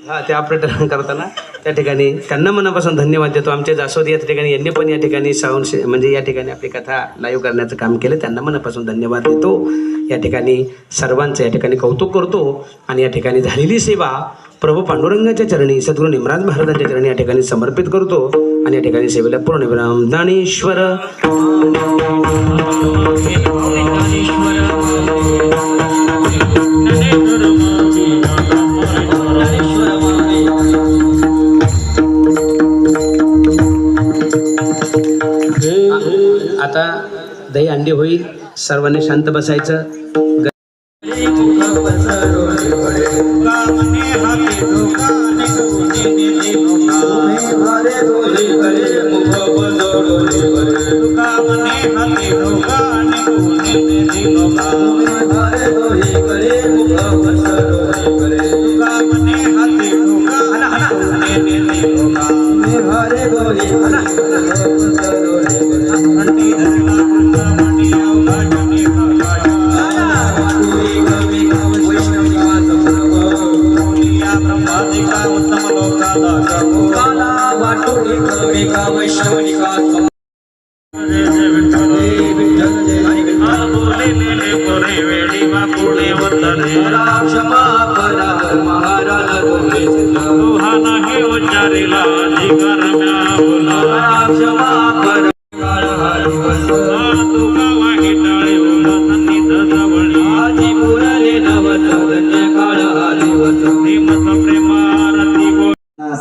हा ते ऑपरेटर करताना त्या ठिकाणी त्यांना मनापासून धन्यवाद देतो. आमचे जासोदी या ठिकाणी यांनी पण या ठिकाणी साऊंड म्हणजे या ठिकाणी आपली कथा लाईव्ह करण्याचं काम केलं. त्यांना मनापासून धन्यवाद देतो. या ठिकाणी सर्वांचं या ठिकाणी कौतुक करतो आणि या ठिकाणी झालेली सेवा प्रभू पांडुरंगाच्या चरणी सद्गुरू निमराज महाराजांच्या चरणी या ठिकाणी समर्पित करतो आणि या ठिकाणी सेवेला पूर्णविराम. ज्ञानेश्वर आता दही अंडी होईल. सर्वांनी शांत बसायचं.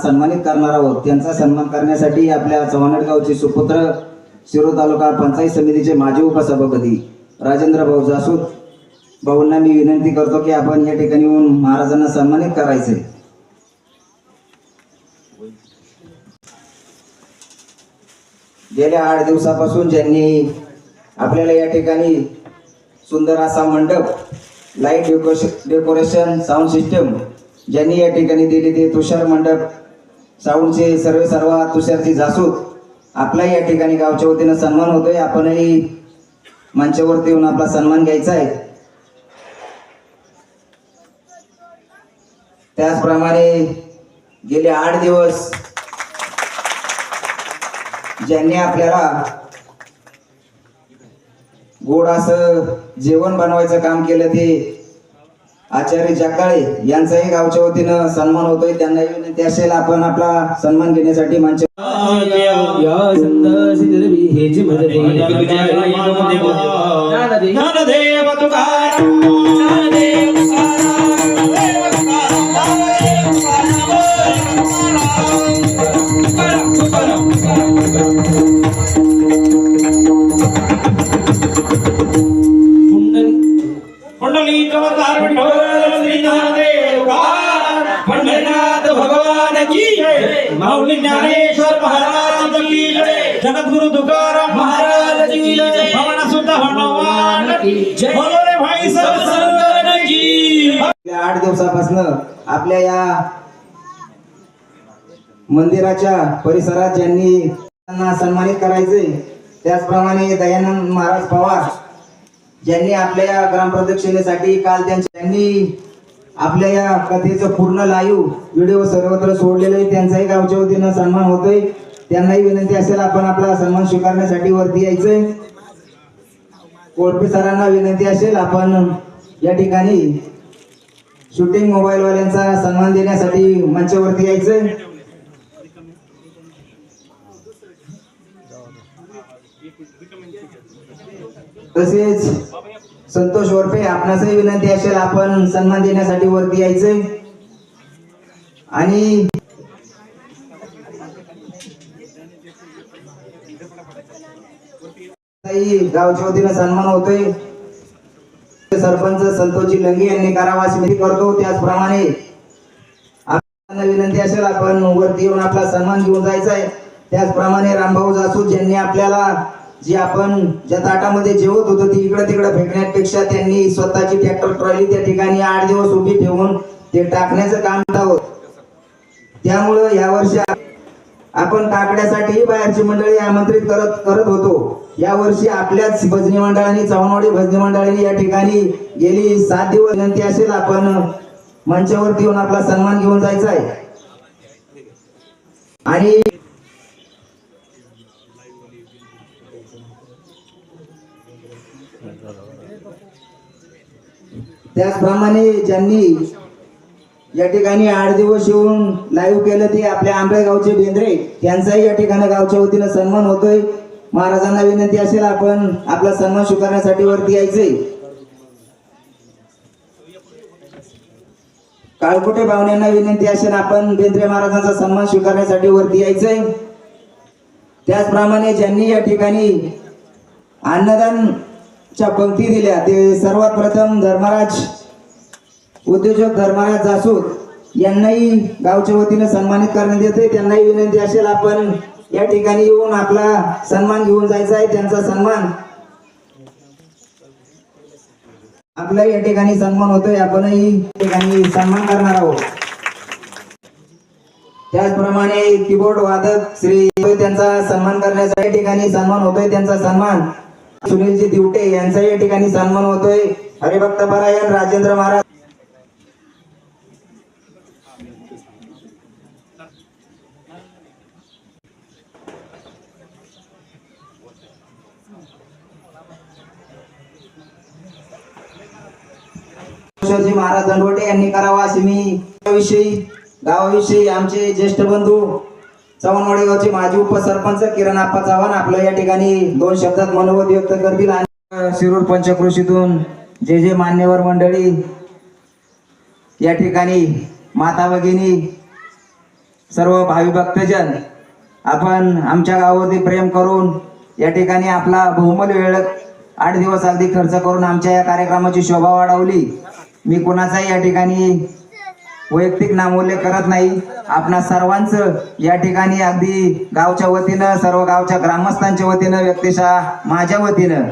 सन्मानित करणार आहोत. त्यांचा सन्मान करण्यासाठी आपल्या चव्हाणड गावचे सुपुत्र शिरूर तालुका पंचायत समितीचे माजी उपसभापती राजेंद्र भाऊ जासूद भाऊंना मी विनंती करतो की आपण या ठिकाणी येऊन महाराजांना सन्मानित करायचे. गेल्या 8 दिवसापासून ज्यांनी आपल्याला या ठिकाणी सुंदर असा मंडप, लाईट डेकोरेशन, साऊंड सिस्टम ज्यांनी या ठिकाणी दिली ते तुषार मंडप साऊंडचे सर्व तुषारजी जासूद आपला या ठिकाणी गावच्या वतीनं सन्मान होतोय. आपणही मंचावरती येऊन आपला सन्मान घ्यायचा आहे. त्याचप्रमाणे गेले 8 दिवस ज्यांनी आपल्याला गोड असं जेवण बनवायचं काम केलं ते आचार्य जगदाळे यांचाही गावच्या वतीनं सन्मान होतोय. त्यांनाही विनंती असेल आपण आपला सन्मान घेण्यासाठी मंच माऊली ज्ञानेश्वर महाराज की जय, जगद्गुरु तुकाराम महाराज की जय, भवाना सुद्धा हनुमान जय, बोलो रे भाई सब संतन की. 8 दिवसापासून आपल्या या मंदिराच्या परिसरात ज्यांनी त्यांना सन्मानित करायचे, त्याचप्रमाणे दयानंद महाराज पवार ज्यांनी आपल्या या ग्रामप्रदक्षिणेसाठी काल त्यांनी आपल्या या कथेचं पूर्ण लाईव्ह व्हिडिओ सर्वत्र सोडलेले आहे. त्यांचाही गावच्या वतीनं सन्मान होतोय. त्यांनाही विनंती असेल आपण आपला सन्मान स्वीकारण्यासाठी वरती यायचंय. कोळपे सरांना विनंती असेल आपण या ठिकाणी शूटिंग मोबाईल वाल्यांचा सन्मान देण्यासाठी मंचावरती यायचंय. तसेच संतोष वरपे आपणासही विनंती असेल आपण सन्मान देण्यासाठी वरती यायचंय. आणि गावच्या वतीनं सन्मान होतोय. सरपंच संतोषजी लंगे यांनी करावा अशी विनंती करतो. त्याचप्रमाणे आपल्याला विनंती असेल आपण वरती येऊन आपला सन्मान घेऊन जायचा आहे. त्याचप्रमाणे रामभाऊ जासूद ज्यांनी आपल्याला जी आपण ज्या ताटामध्ये जेवत होतो ती इकडे तिकडे फेकण्यापेक्षा त्यांनी स्वतःची ट्रॅक्टर ट्रॉली त्या ठिकाणी 8 दिवस उभी ठेवून ते टाकण्याचं काम करतो. त्यामुळे यावर्षी आपण काकड्यासाठी बाहेरची मंडळी आमंत्रित करत होतो. यावर्षी आपल्याच भजनी मंडळाने, चव्हाणवाडी भजनी मंडळाने या ठिकाणी गेली 7 दिवस विनंती असेल आपण मंचावरती येऊन आपला सन्मान घेऊन जायचा आहे. आणि त्याचप्रमाणे ज्यांनी या ठिकाणी 8 दिवस येऊन लाईव्ह केलं ते आपल्या आंबेगावचे बेंद्रे, त्यांचाही या ठिकाणी गावच्या वतीनं सन्मान होतोय. महाराजांना विनंती असेल आपण आपला सन्मान स्वीकारण्यासाठी वरती यायचंय. काळकोटे पाहुण्यांना विनंती असेल आपण बेंद्रे महाराजांचा सन्मान स्वीकारण्यासाठी वरती यायचंय. त्याचप्रमाणे ज्यांनी या ठिकाणी अन्नदानच्या पंक्ती दिल्या ते सर्वात प्रथम धर्मराज उद्योजक धर्मराज जासूद यांनाही गावच्या वतीने सन्मानित करण्यात येते. त्यांनाही विनंती असेल आपण या ठिकाणी येऊन आपला सन्मान घेऊन जायचा आहे. त्यांचा सन्मान आपला या ठिकाणी सन्मान होतोय, आपणही या ठिकाणी सन्मान करणार आहोत. त्याचप्रमाणे कीबोर्ड वादक श्री त्यांचा सन्मान करण्याचा या ठिकाणी सन्मान होतोय. त्यांचा सन्मान सुनीलजी दिवटे यांचा या ठिकाणी सन्मान होतोय. हरिभक्त परायण राजेंद्र महाराज महाराज दंडवटे यांनी करावा असे मी गावाविषयी आमचे ज्येष्ठ बंधू चव्हाणवाडी गावचे माजी उपसरपंच किरण आप्पा चव्हाण आपलं या ठिकाणी 2 शब्दात मनोगत व्यक्त करतील. आणि शिरूर पंचक्रोशीतून जे मान्यवर मंडळी या ठिकाणी माता भगिनी सर्व भावी भक्तजन आपण आमच्या गावावरती प्रेम करून या ठिकाणी आपला बहुमूल्य वेळ 8 दिवस अगदी खर्च करून आमच्या या कार्यक्रमाची शोभा वाढवली. मी कोणाचाही या ठिकाणी वैयक्तिक नामोल्लेख करत नाही. आपणा सर्वांचं या ठिकाणी अगदी गावच्या वतीनं सर्व गावच्या ग्रामस्थांच्या वतीनं व्यक्तिशः माझ्या वतीनं